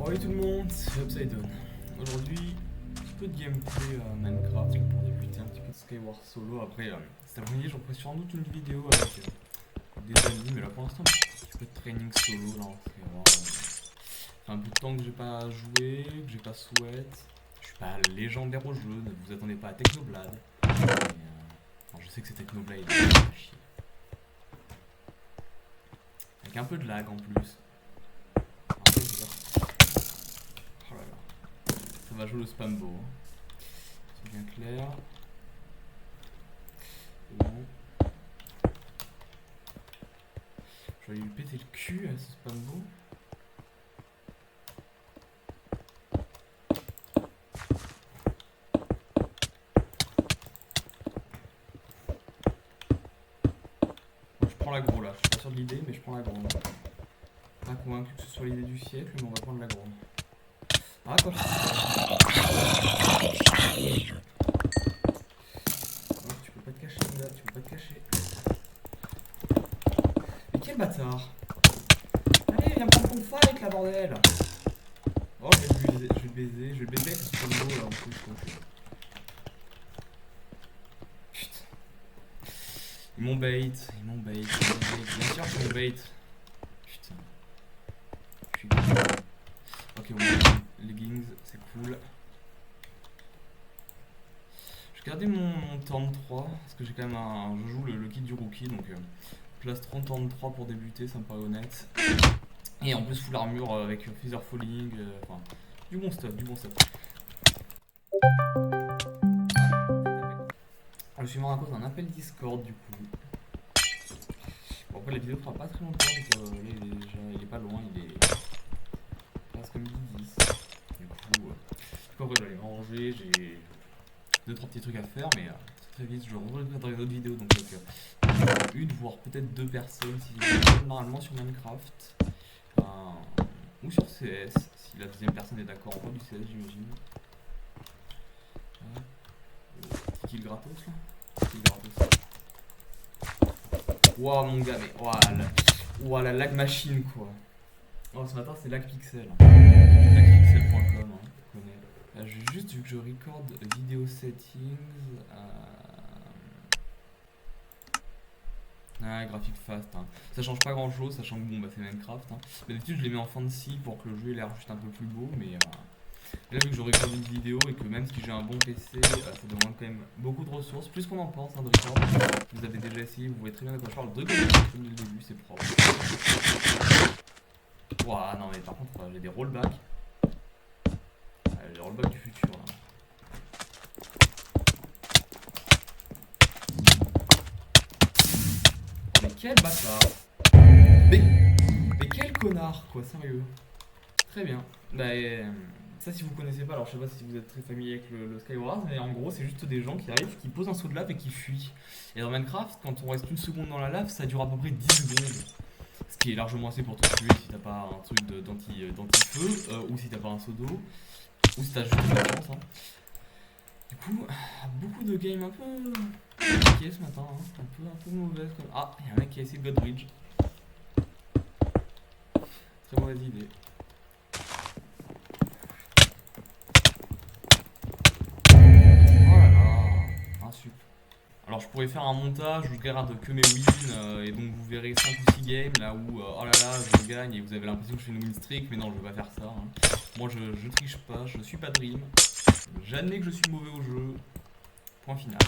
Salut tout le monde, c'est Upside. Aujourd'hui, un petit peu de gameplay Minecraft pour débuter, un petit peu de Skyward Solo. Après, cet après-midi, je reprends sans doute une vidéo avec des amis, mais là pour l'instant, un petit peu de training solo là, en Skyward. Ça fait un peu de temps que j'ai pas joué, que j'ai pas sweat. Je suis pas légendaire au jeu, ne vous attendez pas à Technoblade. Mais, alors je sais que c'est Technoblade, il est à chier. Avec un peu de lag en plus. Un peu de... Oh là là. Ça va jouer le spambo. Hein. C'est bien clair. C'est bon. Je vais lui péter le cul à ce spambo. Bon, je prends l'aggro là, je suis pas sûr de l'idée, mais je prends l'aggro. Pas convaincu que ce soit l'idée du siècle, mais on va prendre l'aggro. Ah, quoi. Oh, tu peux pas te cacher, mon gars, tu peux pas te cacher. Mais quel bâtard! Allez, viens prendre ton fight là, bordel! Oh, je vais le baiser, je vais le baiser avec ce spambo là en plus. Quoi. Putain. Ils m'ont bait, ils m'ont bait, bien sûr qu'ils m'ont bait. Putain. Je suis con. Ok, bon, leggings, c'est cool. Je vais garder mon turn 3 parce que j'ai quand même un. Je joue le kit du rookie donc plastron turn 3 pour débuter, ça me paraît honnête. Et en plus, full armure avec Feather Falling, enfin, du bon stuff, du bon stuff. Je suis mort à cause d'un appel Discord du coup. Bon, après, la vidéo fera pas très longtemps donc il est pas loin, il est presque midi 10. Du coup, après, je vais aller manger, j'ai 2-3 petits trucs à faire, mais très vite, je reviendrai dans les autres vidéos. Donc, une, voire peut-être deux personnes si normalement sur Minecraft ou sur CS, si la deuxième personne est d'accord. En du CS, j'imagine. Petit kill gratos là. Kill gratos. Wow, mon gars, mais wow, la lag machine quoi. Oh, ce matin, c'est lagpixel. Lagpixel.com, hein, tu connais. Là, j'ai juste vu que je record vidéo settings. Ah, graphique fast. Hein. Ça change pas grand chose, sachant que bon, bah, c'est Minecraft. Hein. D'habitude, je les mets en fancy pour que le jeu ait l'air juste un peu plus beau, mais là, vu que je record une vidéo et que même si j'ai un bon PC, ça demande quand même beaucoup de ressources, plus qu'on en pense hein, de record. Vous avez déjà essayé, vous voyez très bien de quoi je parle. De dès le début, c'est propre. Ouah, non, mais par contre, j'ai des rollbacks. Les rollbacks du futur. Là. Mais quel bâtard! Mais quel connard, quoi, sérieux. Très bien. Bah, ça, si vous connaissez pas, alors je sais pas si vous êtes très familier avec le Skyward, mais en gros, c'est juste des gens qui arrivent, qui posent un saut de lave et qui fuient. Et dans Minecraft, quand on reste une seconde dans la lave, ça dure à peu près 10 secondes. Ce qui est largement assez pour te tuer si t'as pas un truc d'anti-feu, ou si t'as pas un seau d'eau, ou si t'as juste de la chance. Hein. Du coup, beaucoup de games un peu compliquées ce matin, hein. un peu mauvaises. Comme... Ah, il y a un mec qui a essayé de Godbridge. Très mauvaise idée. Oh là là, un sup. Alors je pourrais faire un montage où je regarde que mes wins et donc vous verrez 5 ou 6 games là où oh là là je gagne et vous avez l'impression que je fais une win streak mais non je vais pas faire ça. Hein. Moi je triche pas, je suis pas Dream. J'admets que je suis mauvais au jeu. Point final.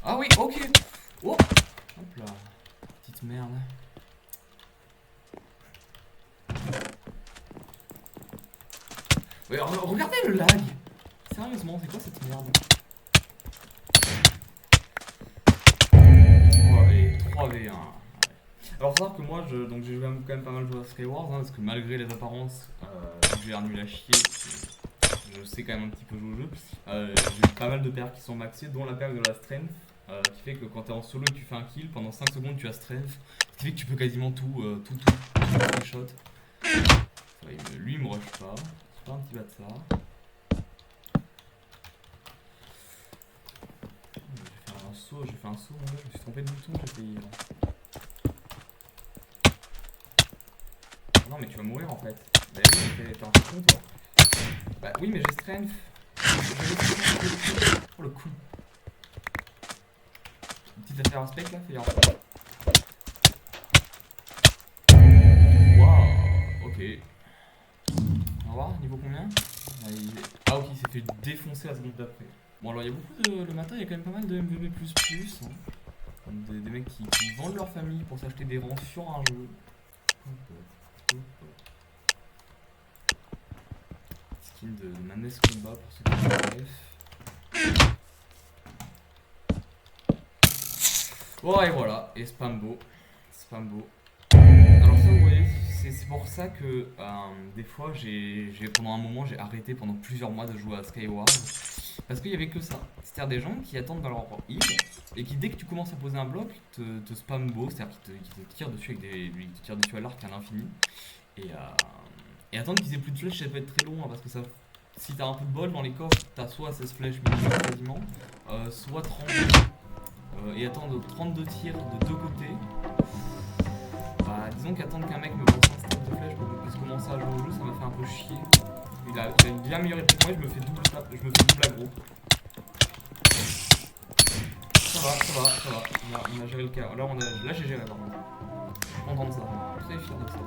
Ah oui, ok. Oh. Hop là. Petite merde. Ouais, regardez le lag. Sérieusement, c'est quoi cette merde? Oh, allez, 3v1. Alors, faut savoir que moi, donc j'ai quand même pas mal joué à Skywars, hein, parce que malgré les apparences, j'ai l'air nul à chier, je sais quand même un petit peu jouer au jeu. J'ai pas mal de perks qui sont maxées, dont la perk de la strength, qui fait que quand t'es en solo et que tu fais un kill, pendant 5 secondes tu as strength, ce qui fait que tu peux quasiment tout shot. Lui il me rush pas, c'est pas un petit bâtard. J'ai fait un saut, mon gars, je me suis trompé de bouton, j'ai payé là. Non, mais tu vas mourir en fait. Bah oui, mais t'es un con toi. Bah oui, mais j'ai strength. Oh le coup. Une petite affaire à spec là, fais gaffe. Waouh, ok. On va voir, niveau combien? Ah ok, il s'est fait défoncer la seconde d'après. Bon alors il y a beaucoup de... Le matin il y a quand même pas mal de MVB++. Hein. Des mecs qui vendent leur famille pour s'acheter des rangs sur un jeu. Skin de Manes Combat pour ceux qui ont bref. Oh et voilà, et Spambo. Spambo. Alors ça vous voyez, c'est pour ça que des fois pendant un moment j'ai arrêté pendant plusieurs mois de jouer à Skyward. Parce qu'il y avait que ça. C'est-à-dire des gens qui attendent dans leur heal et qui dès que tu commences à poser un bloc te spambo, c'est-à-dire qu'ils te tirent dessus avec ils te tirent dessus à l'arc à l'infini. Et attendre qu'ils aient plus de flèches, ça peut être très long hein, parce que ça, si t'as un peu de bol dans les coffres, t'as soit 16 flèches minimum quasiment, soit 32. Et attendre 32 tirs de deux côtés. Bah, disons qu'attendre qu'un mec me lance un stack de flèches pour que je puisse commencer à jouer au jeu, ça m'a fait un peu chier. Il a une bien meilleure épée que moi, je me fais double aggro. Ça va. On a géré le cas. Là j'ai géré par contre. Je suis content de ça. Très fier de ça.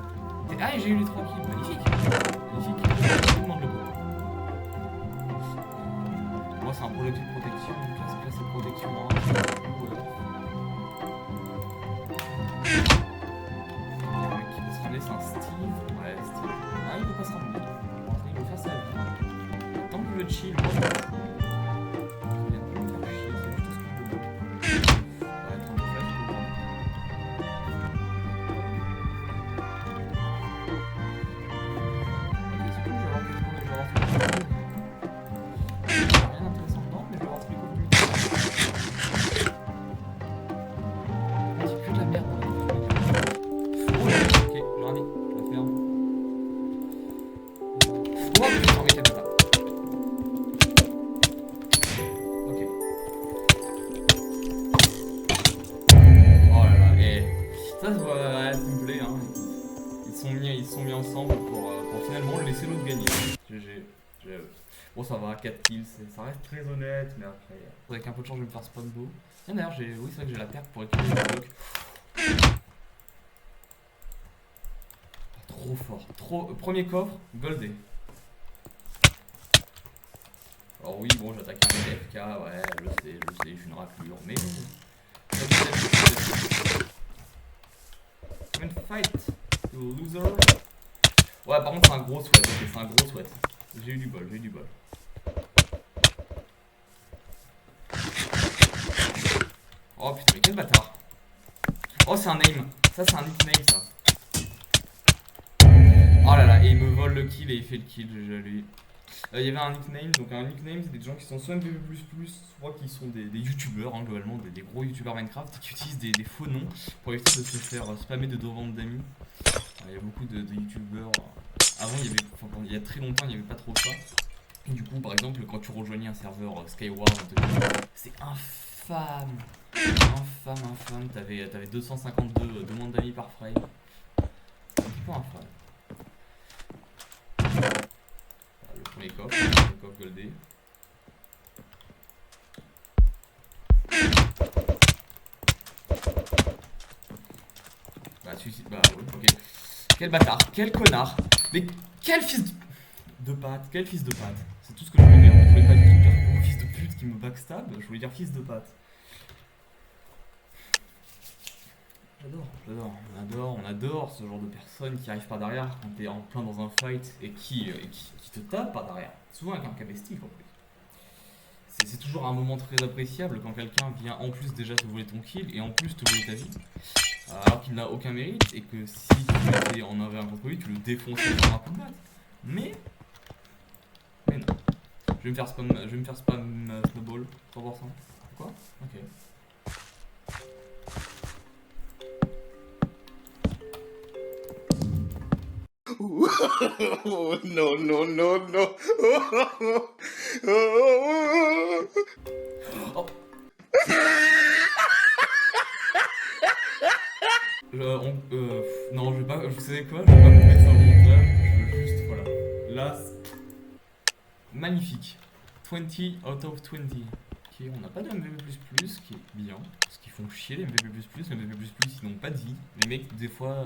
Ah, et j'ai eu les 3 kills. Magnifique. Tout le monde le veut. Moi, c'est un projet de protection. Classe de protection 1. Le mec qui peut se ramener, c'est un Steve. Ouais, Steve. Ah, il peut pas se ramener. Il veut faire sa vie. Tant que le chill, ils se sont mis ensemble pour finalement laisser l'autre gagner. GG. Bon, ça va, 4 kills, ça reste très honnête, mais après, avec un peu de chance, je vais me faire spawn bow. Tiens, d'ailleurs, oui, c'est vrai que j'ai la perte pour récupérer le bloc. Trop fort. Premier coffre, goldé. Alors, oui, bon, j'attaque un FK, ouais, je sais, je suis une raclure, mais. Come and fight, you loser. Ouais, par contre, c'est un gros sweat, ok, c'est un gros sweat. J'ai eu du bol. Oh putain, mais quel bâtard. Oh, c'est un name. Ça, c'est un nickname, ça. Oh là là, et il me vole le kill et il fait le kill, lui. Il y avait un nickname, donc un nickname, c'est des gens qui sont soit MPV++, soit qui sont des youtubeurs, hein, globalement, des gros youtubeurs Minecraft, qui utilisent des faux noms pour éviter de se faire spammer de demandes d'amis. Il y a beaucoup de youtubeurs. Avant, il y a très longtemps, il n'y avait pas trop ça. Et du coup, par exemple, quand tu rejoignais un serveur Skyward, c'est infâme. Infâme. T'avais 252 demandes d'amis par frame. C'est un petit peu infâme. Le premier coffre goldé. Bah, suicide, bah, ouais, ok. Quel bâtard, quel connard. Mais quel fils de pâte, C'est tout ce que je voulais dire. Je voulais pas du tout dire fils de pute qui me backstab, je voulais dire fils de pâte. On adore ce genre de personnes qui arrivent par derrière quand t'es en plein dans un fight et qui te tape par derrière. Souvent avec un cabestique en plus. C'est toujours un moment très appréciable quand quelqu'un vient en plus déjà te voler ton kill et en plus te voler ta vie. Alors qu'il n'a aucun mérite et que si tu étais en 1v1 contre lui, tu le défonçais par un coup de batte. Mais non. Je vais me faire spam snowball 100%. Quoi? Ok. Oh, no. Oh. Non, je vais pas. Vous savez quoi? Je vais pas vous mettre ça au montage. Je veux juste. Voilà. Là, magnifique. 20 out of 20. Ok, on n'a pas de MVP++, qui est bien. Parce qu'ils font chier les MVP++. Les MVP++, ils n'ont pas de vie. Les mecs, des fois,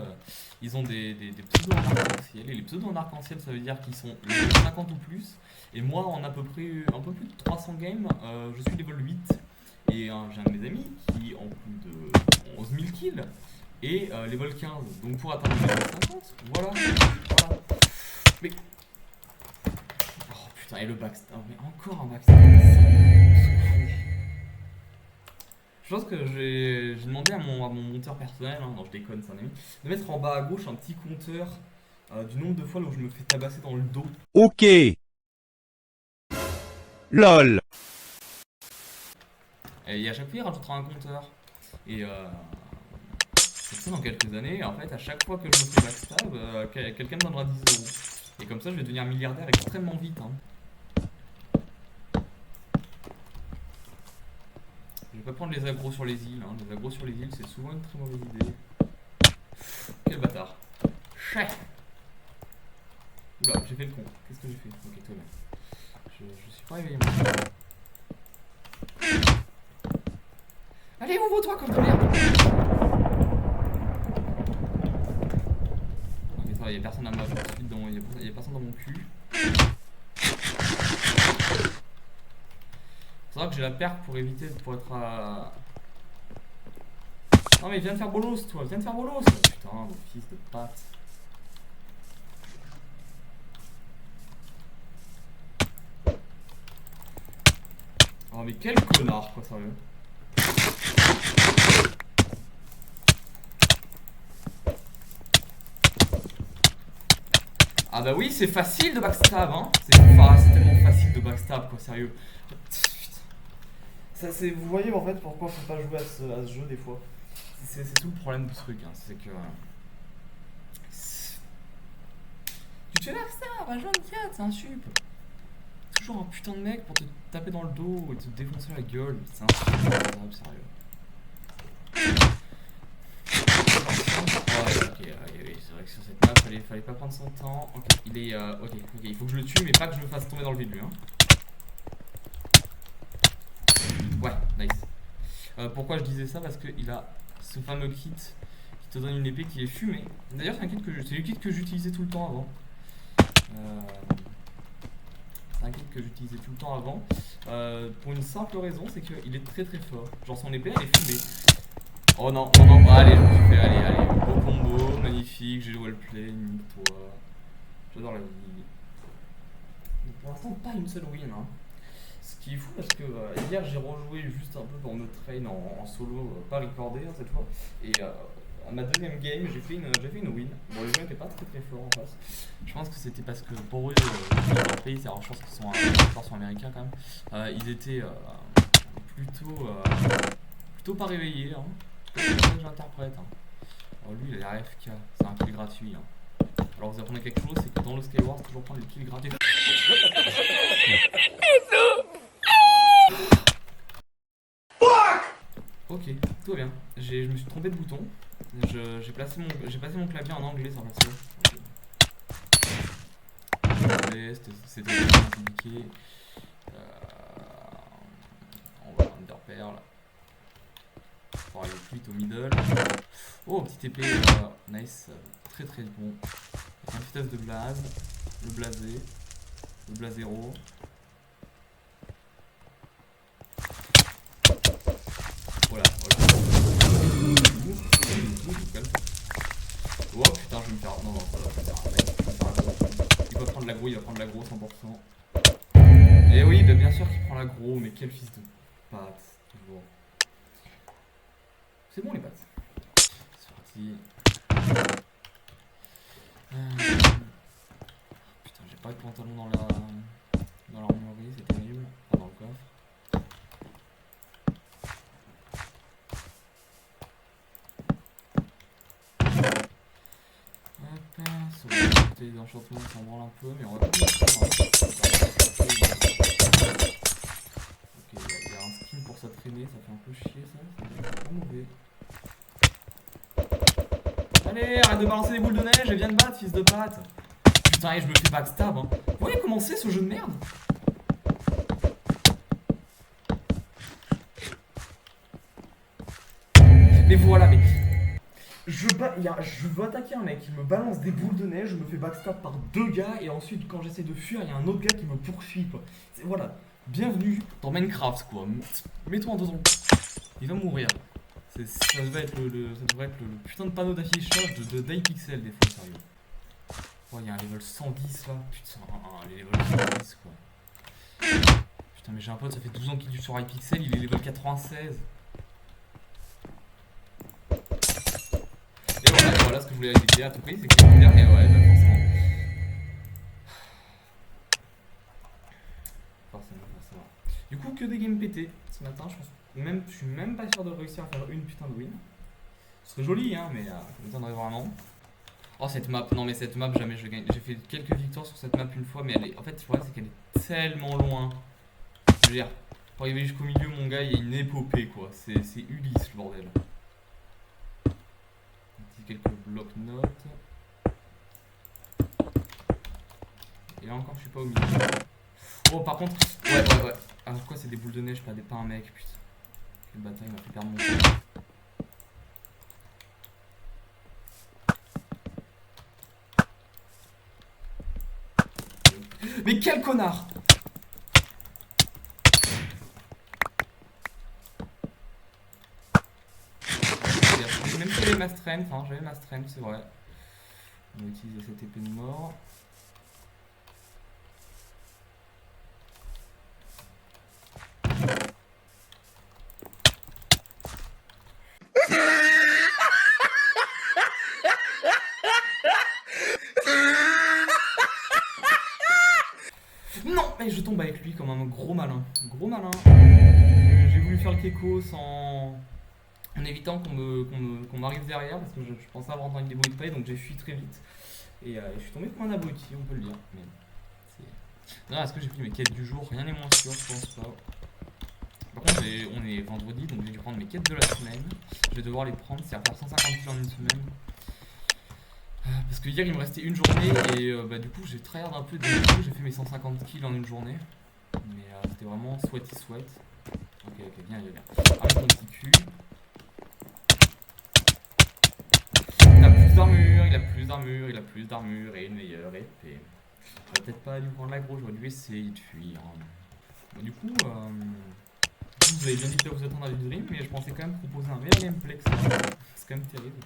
ils ont des pseudos en arc-en-ciel. Et les pseudos en arc-en-ciel, ça veut dire qu'ils sont level 50 ou plus. Et moi, en à peu près un peu plus de 300 games, je suis level 8. Et j'ai un de mes amis qui, en plus de 11 000 kills, est level 15. Donc pour atteindre le level 50, voilà. Mais. Oh putain, et le backstab. Mais encore un backstab. Je pense que j'ai demandé à mon monteur personnel, hein, non je déconne, c'est un ami, de mettre en bas à gauche un petit compteur du nombre de fois où je me fais tabasser dans le dos. Ok. LOL. Et à chaque fois il rajoutera un compteur. Et comme ça dans quelques années, en fait à chaque fois que je me fais backstab, quelqu'un me donnera 10 euros. Et comme ça je vais devenir milliardaire extrêmement vite. Hein. Je vais pas prendre les agros sur les îles, hein. Les agros sur les îles c'est souvent une très mauvaise idée. Quel bâtard. Chef. Oula, j'ai fait le con. Qu'est-ce que j'ai fait? Ok, toi bien. Je suis pas réveillé moi. Allez, ouvre-toi comme de merde. Ok, ça va, y'a personne à ma poursuite, y'a personne dans mon cul. C'est vrai que j'ai la perque pour éviter, pour être à... Non mais viens de faire bolos toi, viens de faire bolos. Putain, le fils de patte. Oh mais quel connard quoi, sérieux. Ah bah oui, c'est facile de backstab hein. C'est tellement facile de backstab quoi, sérieux. Ça, vous voyez en fait pourquoi faut pas jouer à ce jeu des fois. C'est tout le problème du truc, hein. C'est que... Tu te fais backstab, un jeune 4, c'est un sup. Toujours un putain de mec pour te taper dans le dos et te défoncer la gueule. C'est insupportable, sérieux. Ouais, ok, oui, c'est vrai que sur cette map, fallait pas prendre son temps. Ok, ok, il faut que je le tue, mais pas que je le fasse tomber dans le vide lui. Hein. Ouais, nice. Pourquoi je disais ça? Parce qu'il a ce fameux kit qui te donne une épée qui est fumée. D'ailleurs, c'est le kit que j'utilisais tout le temps avant. C'est un kit que j'utilisais tout le temps avant. Pour une simple raison, c'est qu'il est très très fort. Genre son épée elle est fumée. Oh non, allez, je me suis fait, allez, beau combo, magnifique, j'ai le wellplay, nique-toi. J'adore la vie. Mais pour l'instant, pas une seule win. Hein. Ce qui est fou parce que hier j'ai rejoué juste un peu pour me train en solo, pas recordé hein, cette fois. Et à ma deuxième game, j'ai fait une win. Bon, les gens n'étaient pas très forts en face. Je pense que c'était parce que pour eux, leur pays, alors je pense qu'ils sont américains quand même. Ils étaient plutôt pas réveillés. Hein. C'est ça que j'interprète. Hein. Alors lui, il a l'air FK, c'est un kill gratuit. Hein. Alors vous apprenez quelque chose, c'est que dans le Skywars, toujours prendre des kills gratuits. Ok, tout va bien. Je me suis trompé de bouton. J'ai passé mon clavier en anglais sans faire ça. C'était compliqué. On va underpearl. Pour aller plus vite au middle. Oh, petite épée. Nice. Très très bon. Avec une vitesse de blaze. Le blasé. Le blasero. Voilà. Oh putain, je vais me faire. Non, ça va faire. Il va prendre l'aggro, 100%. Et oui, bah bien sûr qu'il prend l'aggro, mais quel fils de patte, toujours. C'est bon les pattes. C'est parti. Putain, j'ai pas de pantalon dans l'armurerie, c'est terrible. Pas dans le coffre. Les enchantements s'en branlent un peu, mais on va pas le faire. Ok, il y a un skin pour sa traînée, ça fait un peu chier ça, c'est pas mauvais. Allez, arrête de balancer des boules de neige et viens de battre, fils de pâte. Putain, et je me fais backstab, hein. Vous voyez comment c'est ce jeu de merde? Mais voilà, mais... Je veux attaquer un mec, il me balance des boules de neige, je me fais backstab par 2 gars, et ensuite quand j'essaie de fuir, il y a un autre gars qui me poursuit, quoi. Voilà, bienvenue dans Minecraft, quoi. Mets-toi en 2 secondes. Il va mourir. Ça devrait être le putain de panneau d'affichage de d'iPixel, des fois, sérieux. Oh, il y a un level 110 là. Putain, les level 110, quoi. Putain, mais j'ai un pote, ça fait 12 ans qu'il tue sur iPixel, il est level 96. Et voilà ce que je voulais éviter à tout prix, c'est qu'il est derrière, et ouais, bah forcément. Forcément. Du coup, que des games pétés ce matin, je suis même pas sûr de réussir à faire une putain de win. Ce serait joli, hein, mais ça m'étonnerait vraiment. Oh, cette map, non, mais cette map, jamais je gagne. J'ai fait quelques victoires sur cette map une fois, mais elle est. En fait, le problème, c'est qu'elle est tellement loin. Je veux dire, pour arriver jusqu'au milieu, mon gars, il y a une épopée, quoi. C'est Ulysse, le bordel. Quelques blocs-notes. Et là encore, je suis pas au milieu. Oh, par contre, ouais. Alors, quoi, c'est des boules de neige, pas un mec, putain. Quelle bataille, il m'a fait perdre mon temps. Mais quel connard! Même si j'avais ma strength, hein, c'est vrai. On va utiliser cette épée de mort. Non, mais je tombe avec lui comme un gros malin. J'ai voulu faire le keko en évitant qu'on m'arrive derrière parce que je pensais avoir entendu des bruits de paille, donc j'ai fui très vite. Et je suis tombé comme un abruti, on peut le dire. Mais non, est-ce que j'ai pris mes quêtes du jour? Rien n'est moins sûr, je pense pas. Par contre, on est vendredi, donc j'ai dû prendre mes quêtes de la semaine. Je vais devoir les prendre, c'est à faire 150 kills en une semaine. Parce que hier il me restait une journée et bah, du coup j'ai tryhard un peu, j'ai fait mes 150 kills en une journée. Mais c'était vraiment sweaty sweat. Ok, viens. Ah, mon petit cul. Il a plus d'armure et une meilleure épée. J'aurais peut-être pas dû prendre l'aggro, j'aurais dû essayer de fuir. Bon, du coup, vous avez bien dit que vous attendre à du dream, mais je pensais quand même proposer un meilleur gameplay que ça. C'est quand même terrible.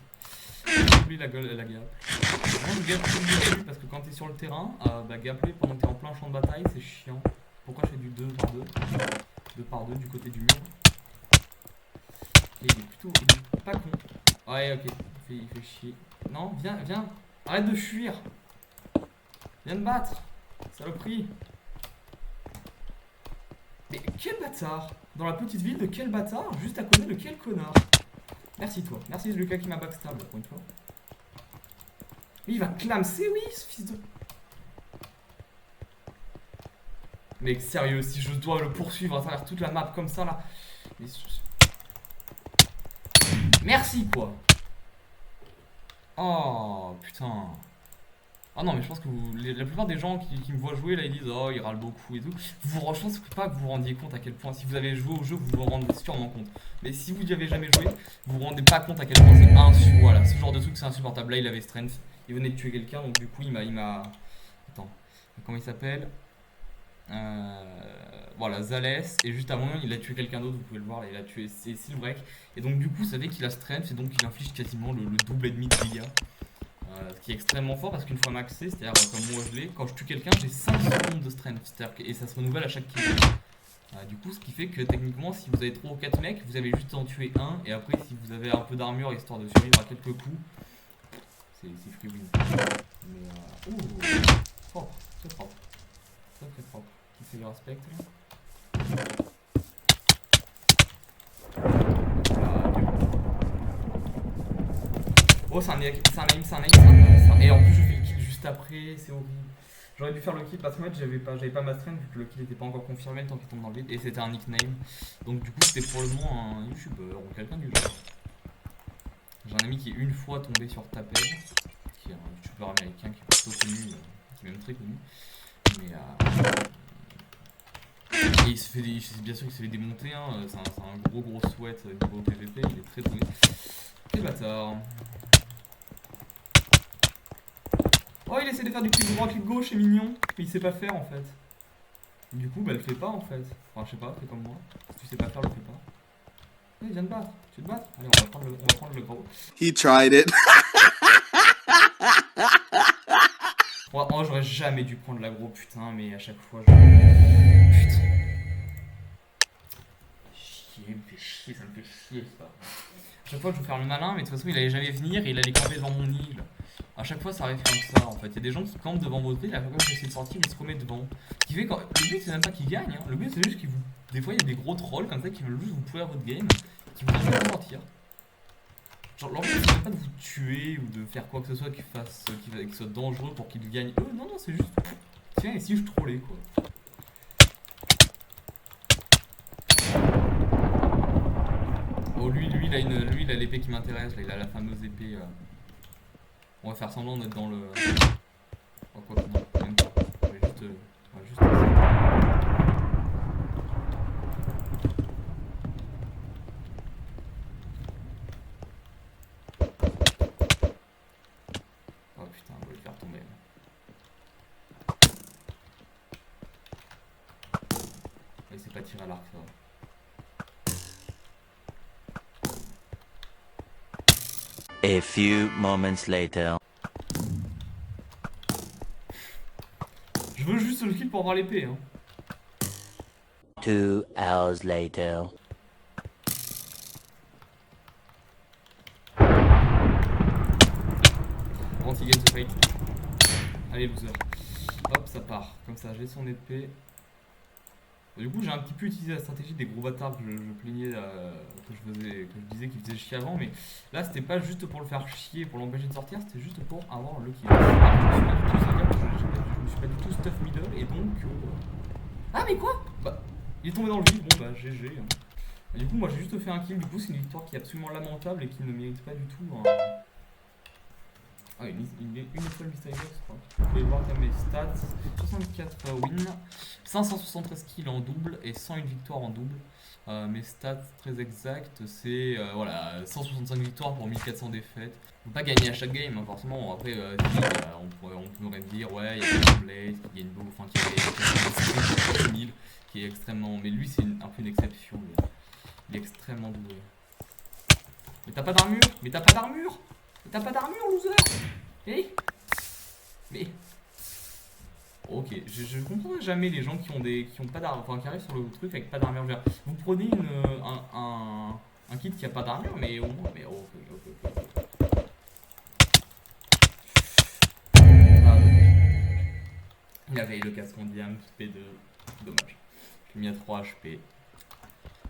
J'oublie la gap. Vraiment, le gap plus parce que quand t'es sur le terrain, bah gameplay pendant que t'es en plein champ de bataille, c'est chiant. Pourquoi je fais du 2 par 2 2 par 2 du côté du mur? Et il est pas con. Ouais, ok, il fait chier. Non, viens. Arrête de fuir. Viens me battre. Saloperie. Mais quel bâtard. Dans la petite ville de quel bâtard? Juste à côté de quel connard? Merci toi. Merci Lucas qui m'a backstab pour une fois. Mais il va clamser, oui, ce fils de... Mec, sérieux, si je dois le poursuivre à travers toute la map comme ça, là... Mais... Merci, quoi. Oh, putain. Ah non, mais je pense que la plupart des gens qui me voient jouer, là, ils disent « Oh, il râle beaucoup et tout ». Je pense pas que vous vous rendiez compte à quel point, si vous avez joué au jeu, vous vous rendez sûrement compte. Mais si vous n'y avez jamais joué, vous vous rendez pas compte à quel point c'est insupportable. Voilà, ce genre de truc, c'est insupportable. Là, il avait strength, il venait de tuer quelqu'un, donc du coup, il m'a... Attends, comment il s'appelle voilà, Zalès, et juste avant il a tué quelqu'un d'autre, vous pouvez le voir, là, il a tué Silvrek, et donc du coup, vous savez qu'il a strength, et donc il inflige quasiment le double et demi de dégâts. Ce qui est extrêmement fort parce qu'une fois maxé, c'est-à-dire comme moi je l'ai, quand je tue quelqu'un, j'ai 5 secondes de strength, et ça se renouvelle à chaque kill. Du coup, ce qui fait que techniquement, si vous avez 3 ou 4 mecs, vous avez juste à en tuer un, et après, si vous avez un peu d'armure histoire de survivre à quelques coups, c'est free win. Mais propre, c'est propre. Ça fait propre. Qui fait le respect là? Oh, c'est un aim. Et en plus, je fais le kill juste après, c'est horrible. J'aurais dû faire le kill parce que j'avais pas ma strength vu que le kill n'était pas encore confirmé le temps qu'il tombe dans le vide. Et c'était un nickname. Donc, du coup, c'était probablement un youtubeur ou quelqu'un du genre. J'ai un ami qui est une fois tombé sur Taped, qui est un youtubeur américain qui est plutôt connu, qui est même très connu. Mais et il se fait bien sûr qu'il se fait démonter, hein. C'est un gros sweat niveau PVP, il est très doué. Quel bâtard. Oh, il essaie de faire du clic droit, clic gauche, c'est mignon, mais il sait pas faire en fait. Du coup, bah, le fais pas en fait. Enfin, je sais pas, fais comme moi. Si tu sais pas faire, le fais pas. Allez, viens te battre, tu veux te battre. Allez, on va prendre le gros. He tried it. Oh, j'aurais jamais dû prendre l'aggro, putain, mais à chaque fois, je. Putain. Chier, me fait chier, ça me fait chier ça. À chaque fois, je veux faire le malin, mais de toute façon, il allait jamais venir et il allait camper devant mon île. À chaque fois, ça arrive comme ça en fait. Il y a des gens qui campent devant votre île, à chaque fois que j'essaie de sortir, ils se remettent devant. Qui fait quand... Le but, c'est même pas qu'ils gagnent, hein. Le but, c'est juste qu'ils vous. Des fois, il y a des gros trolls comme ça qui veulent juste vous pourrir votre game, qui vous empêchent de sortir. Genre, leur but, c'est même pas de vous tuer ou de faire quoi que ce soit qui soit dangereux pour qu'ils gagnent eux. Non, c'est juste. Tiens, et si je trollais quoi. Oh, lui, il a l'épée qui m'intéresse, là, il a la fameuse épée. On va faire semblant d'être dans le. Oh, quoi que non, même pas. On va juste essayer. Oh putain, on va le faire tomber. Il s'est pas tiré à l'arc, ça va. A few moments later. Je veux juste le kill pour avoir l'épée, hein. 2 hours later. Once he gets a fight. Allez, loser. Hop, ça part. Comme ça, j'ai son épée. Du coup, j'ai un petit peu utilisé la stratégie des gros bâtards que je plaignais, que je disais qu'ils faisaient chier avant, mais là c'était pas juste pour le faire chier, pour l'empêcher de sortir, c'était juste pour avoir le kill. Je me suis pas du tout stuff middle et donc. Ah, mais quoi? Bah, il est tombé dans le vide, bon bah GG. Hein. Et du coup, moi j'ai juste fait un kill, du coup, c'est une victoire qui est absolument lamentable et qui ne mérite pas du tout. Hein. Ah, une étoile Mystery Box, je crois. Vous pouvez voir comme mes stats 64 wins, 573 kills en double et 101 victoires en double. Mes stats très exactes, c'est voilà, 165 victoires pour 1400 défaites. On peut pas gagner à chaque game, hein, forcément. Après, on pourrait dire, ouais, il y a Blade qui gagne beaucoup, enfin, qui a 1000, qui est extrêmement. Mais lui, c'est un peu une exception. Il est extrêmement doué. Mais t'as pas d'armure! Mais t'as pas d'armure! Mais t'as pas d'armure, loser! Eh? Mais. Ok, je comprendrai jamais les gens qui ont pas d'armure, enfin qui arrivent sur le truc avec pas d'armure. Vous prenez un kit qui a pas d'armure, mais au moins. Mais ok. Ah, dommage. Il avait le casque en diam, P2. Dommage. Je l'ai mis à 3 HP.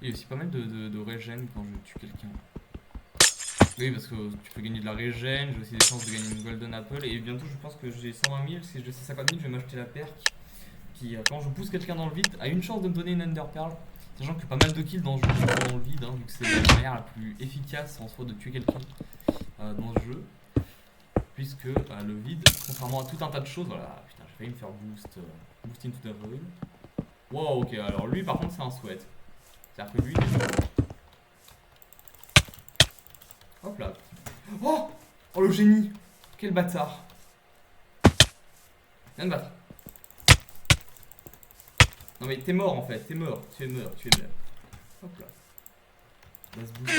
Il y a aussi pas mal de régène quand je tue quelqu'un. Oui, parce que tu peux gagner de la régène, j'ai aussi des chances de gagner une golden apple, et bientôt je pense que j'ai 120 000, si j'ai 50 000 je vais m'acheter la perk qui, quand je pousse quelqu'un dans le vide, a une chance de me donner une ender pearl, sachant que pas mal de kills dans le jeu dans le vide, hein, vu que c'est la manière la plus efficace en soi de tuer quelqu'un dans ce jeu, puisque le vide, contrairement à tout un tas de choses, voilà, putain j'ai failli me faire boost into the void. Wow, ok, alors lui par contre c'est un sweat, c'est-à-dire que lui il est... Hop là. Oh! Oh le génie! Quel bâtard! Viens de battre. Non mais t'es mort en fait, t'es mort. Tu es mort. Hop là. Let's boost.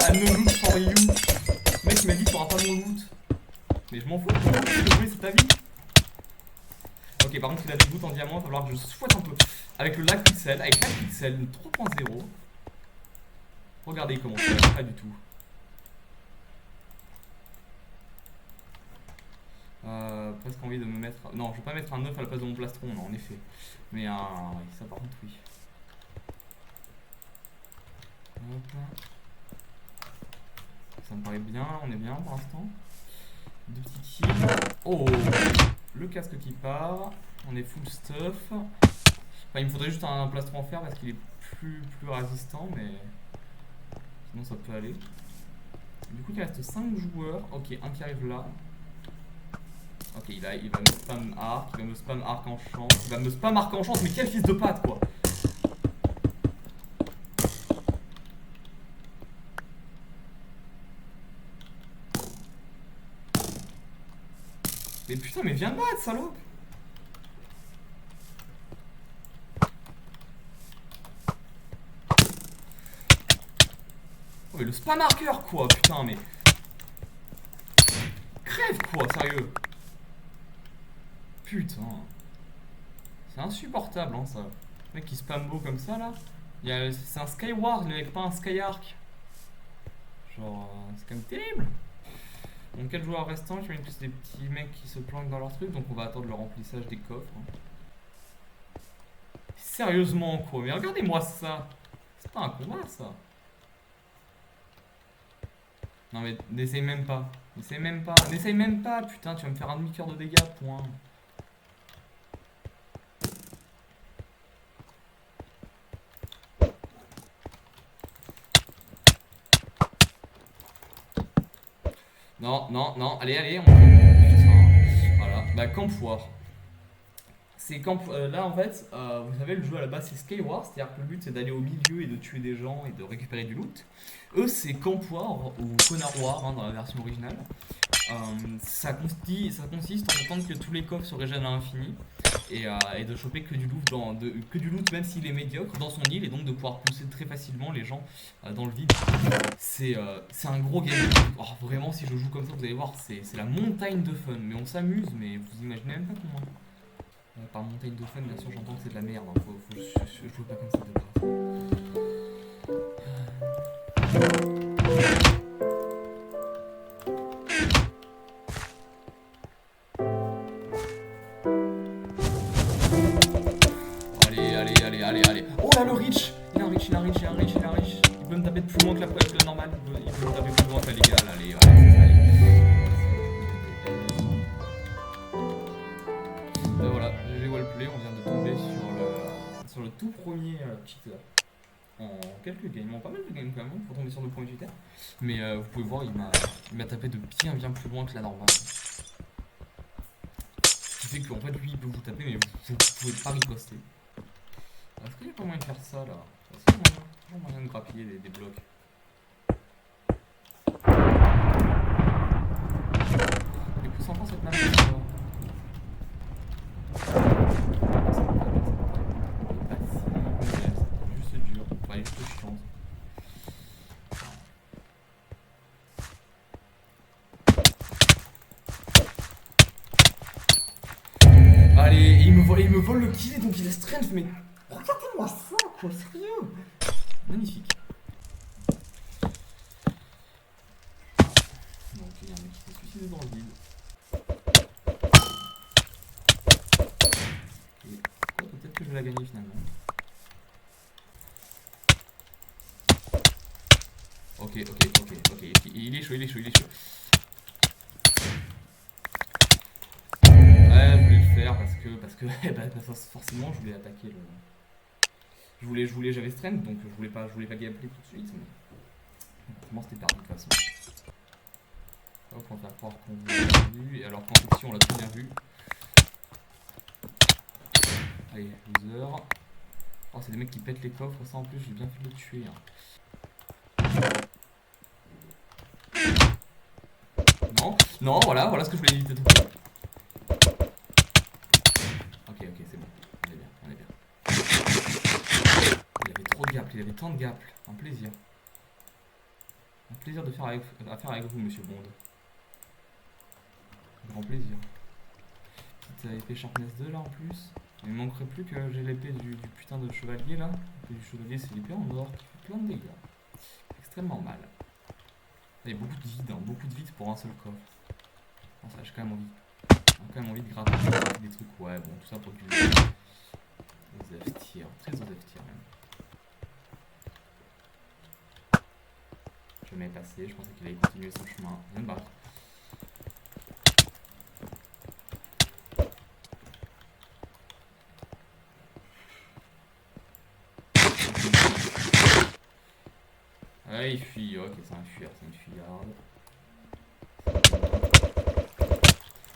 Ah, no loot for you! Le mec il m'a dit t'auras pas mon loot. Mais je m'en fous, c'est ta vie. Ok, par contre il a des boots en diamant, il va falloir que je souhaite un peu. Avec le lag pixel, avec lag pixel 3.0. Regardez comment ça va, pas du tout. Presque envie de me mettre... Non, je vais pas mettre un 9 à la place de mon plastron, non, en effet. Mais un... Oui, ça par contre, oui. Hop. Ça me paraît bien, on est bien pour l'instant. 2 petits kills. Oh! Le casque qui part. On est full stuff. Enfin, il me faudrait juste un plastron en fer parce qu'il est plus résistant, mais... Sinon ça peut aller. Du coup il reste 5 joueurs. Ok, un qui arrive là. Ok, il va me spam arc, il va me spam arc en chance, il va me spam arc en chance, mais quel fils de patte quoi. Mais putain, mais viens battre, salope. Oh mais le spam marqueur quoi, putain mais... Crève quoi, sérieux. Putain. C'est insupportable hein ça. Le mec qui spam beau comme ça là. C'est un Skyward, le mec, pas un Skyark. Genre, c'est quand même terrible. Donc 4 joueurs restants, je imagine que c'est des petits mecs qui se planquent dans leur truc, donc on va attendre le remplissage des coffres. Hein. Sérieusement quoi, mais regardez-moi ça. C'est pas un combat ça. Non mais n'essaye même pas. N'essaye même pas. N'essaye même pas, putain, tu vas me faire un demi-cœur de dégâts, point. Non, non, non, allez, on... Putain, voilà, bah camp foire. C'est camp... là en fait, vous savez, le jeu à la base c'est Skyward, c'est-à-dire que le but c'est d'aller au milieu et de tuer des gens et de récupérer du loot. Eux c'est camp war ou connard war hein, dans la version originale. Ça consiste en attendant que tous les coffres se régènent à l'infini et de choper que du loot, même s'il est médiocre dans son île et donc de pouvoir pousser très facilement les gens dans le vide. C'est un gros game. Oh, vraiment si je joue comme ça vous allez voir c'est la montagne de fun, mais on s'amuse, mais vous imaginez même pas comment. Par montagne de fun bien sûr j'entends que c'est de la merde, hein. Je joue pas comme ça de base. Allez. Oh là le Reach. Il a un Reach. Il peut me taper de plus loin que le normal. Il peut me taper plus loin que la légale. Allez. Et voilà, GG Wallplay, on vient de tomber sur le tout premier cheater. En quelques games, pas mal de games quand même, pour tomber sur le premier cheater. Mais vous pouvez voir, il m'a tapé de bien plus loin que la normale. Ce qui fait qu'en fait lui il peut vous taper mais vous pouvez pas riposter. Est-ce qu'il y a pas moyen de faire ça là? Est-ce qu'il y a toujours moyen de grappiller des blocs? Et pousse encore cette map là. Juste dur, enfin juste chiant. Allez, il me vole le kill et donc il est strength, mais regardez-moi ça quoi, sérieux. Magnifique. Donc il y a un mec qui s'est suicidé dans le vide. Ok, peut-être que je vais la gagner finalement. Ok, il est chaud. Ouais, je voulais le faire parce que forcément je voulais attaquer le... J'avais strength donc je voulais pas gameplay tout de suite, mais forcément c'était perdu de toute façon. Hop, on va faire croire qu'on l'a vu, et alors qu'en fiction on l'a très bien vu. Allez, loser. Oh, c'est des mecs qui pètent les coffres, ça en plus j'ai bien fait de le tuer. Hein. Non, voilà ce que je voulais éviter de faire. Ok, c'est bon. On est bien. Il avait trop de gaple, il avait tant de gaple. Un plaisir. Un plaisir de faire affaire avec vous, monsieur Bond. Grand plaisir. Petite épée Sharpness 2 là en plus. Il me manquerait plus que j'ai l'épée du putain de chevalier là. L'épée du chevalier, c'est l'épée en or qui fait plein de dégâts. Extrêmement mal. Il y a beaucoup de vide pour un seul coffre. Non, ça, j'ai quand même envie de gratter des trucs. Ouais, bon, tout ça pour du aux F tier, très aux F tier même. Je m'ai passé, je pensais qu'il allait continuer son chemin. Viens de battre. il fuit. Ok, c'est un fuyard, c'est une fuyarde.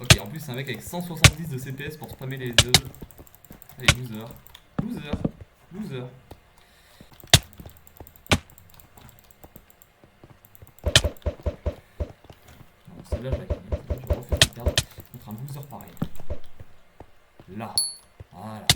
Ok, en plus, c'est un mec avec 170 de CPS pour spammer les œufs. Allez, loser. Loser. Loser. Non, celle-là, je la gagne. Je refuse de perdre contre un loser pareil. Là. Voilà.